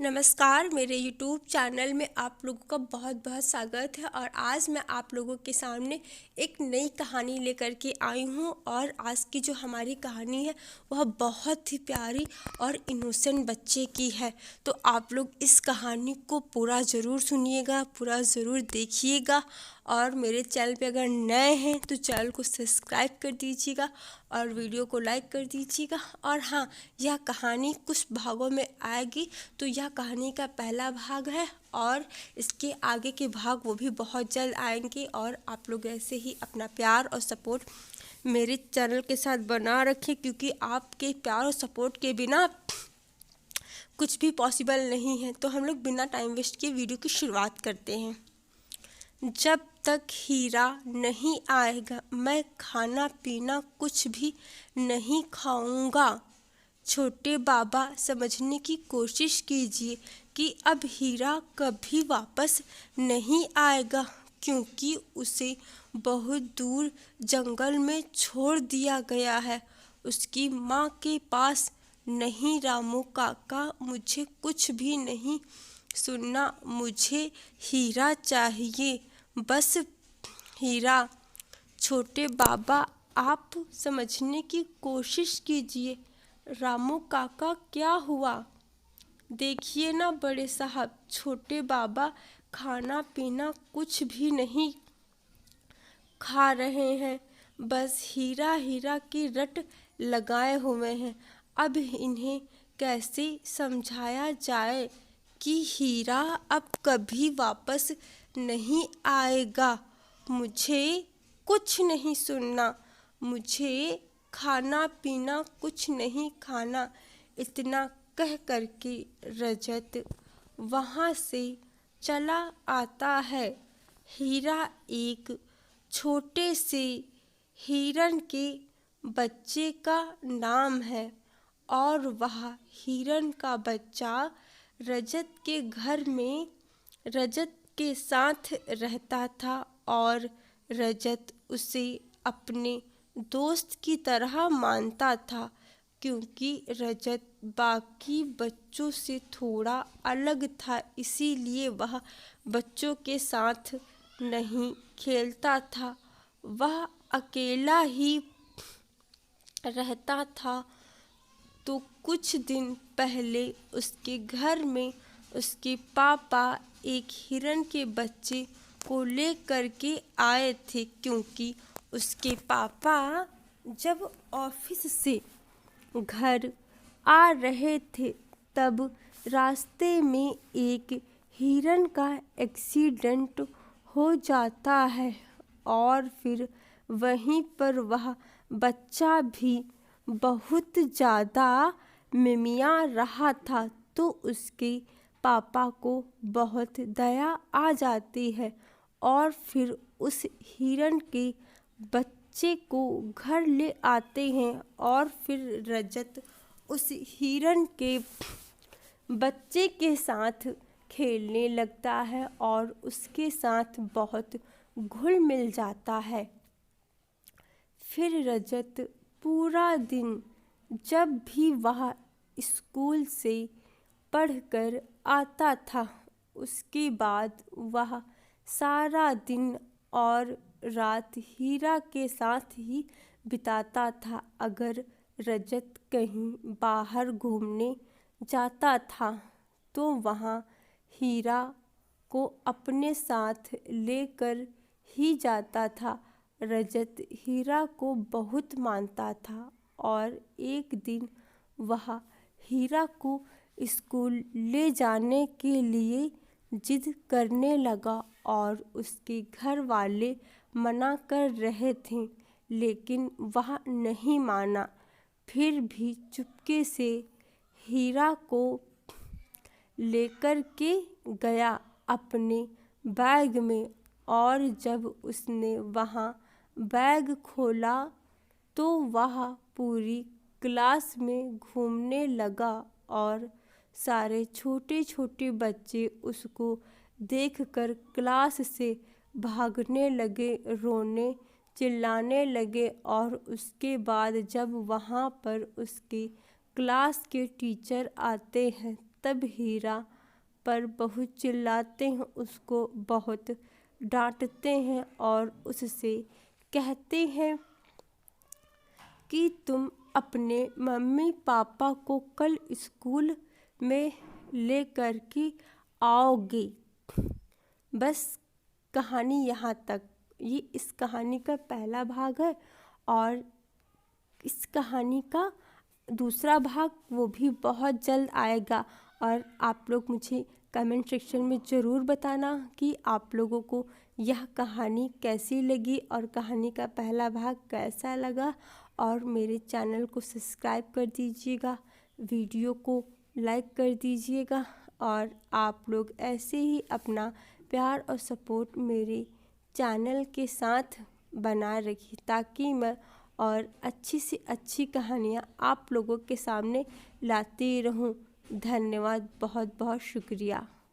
नमस्कार, मेरे YouTube channel में आप लोगों का बहुत बहुत स्वागत है। और आज मैं आप लोगों के सामने एक नई कहानी लेकर के आई हूँ। और आज की जो हमारी कहानी है वह बहुत ही प्यारी और इनोसेंट बच्चे की है। तो आप लोग इस कहानी को पूरा ज़रूर सुनिएगा, पूरा ज़रूर देखिएगा। और मेरे चैनल पे अगर नए हैं तो चैनल को सब्सक्राइब कर दीजिएगा और वीडियो को लाइक कर दीजिएगा। और हाँ, यह कहानी कुछ भागों में आएगी, तो यह कहानी का पहला भाग है और इसके आगे के भाग वो भी बहुत जल्द आएंगे। और आप लोग ऐसे ही अपना प्यार और सपोर्ट मेरे चैनल के साथ बना रखें, क्योंकि आपके प्यार और सपोर्ट के बिना कुछ भी पॉसिबल नहीं है। तो हम लोग बिना टाइम वेस्ट किए वीडियो की शुरुआत करते हैं। जब तक हीरा नहीं आएगा मैं खाना पीना कुछ भी नहीं खाऊंगा। छोटे बाबा, समझने की कोशिश कीजिए कि अब हीरा कभी वापस नहीं आएगा, क्योंकि उसे बहुत दूर जंगल में छोड़ दिया गया है, उसकी माँ के पास। नहीं रामू काका, मुझे कुछ भी नहीं सुनना, मुझे हीरा चाहिए, बस हीरा। छोटे बाबा, आप समझने की कोशिश कीजिए। रामू काका, क्या हुआ? देखिए ना बड़े साहब, छोटे बाबा खाना पीना कुछ भी नहीं खा रहे हैं, बस हीरा हीरा की रट लगाए हुए हैं। अब इन्हें कैसे समझाया जाए कि हीरा अब कभी वापस नहीं आएगा। मुझे कुछ नहीं सुनना, मुझे खाना पीना कुछ नहीं खाना। इतना कह करके रजत वहाँ से चला आता है। हीरा एक छोटे से हिरन के बच्चे का नाम है और वह हिरन का बच्चा रजत के घर में रजत के साथ रहता था। और रजत उसे अपने दोस्त की तरह मानता था, क्योंकि रजत बाकी बच्चों से थोड़ा अलग था, इसीलिए वह बच्चों के साथ नहीं खेलता था, वह अकेला ही रहता था। तो कुछ दिन पहले उसके घर में उसके पापा एक हिरन के बच्चे को लेकर के आए थे, क्योंकि उसके पापा जब ऑफिस से घर आ रहे थे तब रास्ते में एक हिरन का एक्सीडेंट हो जाता है और फिर वहीं पर वह बच्चा भी बहुत ज़्यादा मिमिया रहा था। तो उसके पापा को बहुत दया आ जाती है और फिर उस हिरन के बच्चे को घर ले आते हैं। और फिर रजत उस हिरन के बच्चे के साथ खेलने लगता है और उसके साथ बहुत घुल मिल जाता है। फिर रजत पूरा दिन जब भी वह स्कूल से पढ़कर आता था, उसके बाद वह सारा दिन और रात हीरा के साथ ही बिताता था। अगर रजत कहीं बाहर घूमने जाता था तो वहाँ हीरा को अपने साथ लेकर ही जाता था। रजत हीरा को बहुत मानता था और एक दिन वह हीरा को स्कूल ले जाने के लिए जिद करने लगा और उसके घर वाले मना कर रहे थे, लेकिन वह नहीं माना। फिर भी चुपके से हीरा को लेकर के गया अपने बैग में। और जब उसने वहाँ बैग खोला तो वह पूरी क्लास में घूमने लगा और सारे छोटे छोटे बच्चे उसको देखकर क्लास से भागने लगे, रोने चिल्लाने लगे। और उसके बाद जब वहाँ पर उसके क्लास के टीचर आते हैं तब हीरा पर बहुत चिल्लाते हैं, उसको बहुत डांटते हैं और उससे कहते हैं कि तुम अपने मम्मी पापा को कल स्कूल में लेकर के आओगे। बस कहानी यहाँ तक। ये इस कहानी का पहला भाग है और इस कहानी का दूसरा भाग वो भी बहुत जल्द आएगा। और आप लोग मुझे कमेंट सेक्शन में ज़रूर बताना कि आप लोगों को यह कहानी कैसी लगी और कहानी का पहला भाग कैसा लगा। और मेरे चैनल को सब्सक्राइब कर दीजिएगा, वीडियो को लाइक कर दीजिएगा और आप लोग ऐसे ही अपना प्यार और सपोर्ट मेरे चैनल के साथ बनाए रखिए ताकि मैं और अच्छी से अच्छी कहानियाँ आप लोगों के सामने लाती रहूं। धन्यवाद, बहुत बहुत शुक्रिया।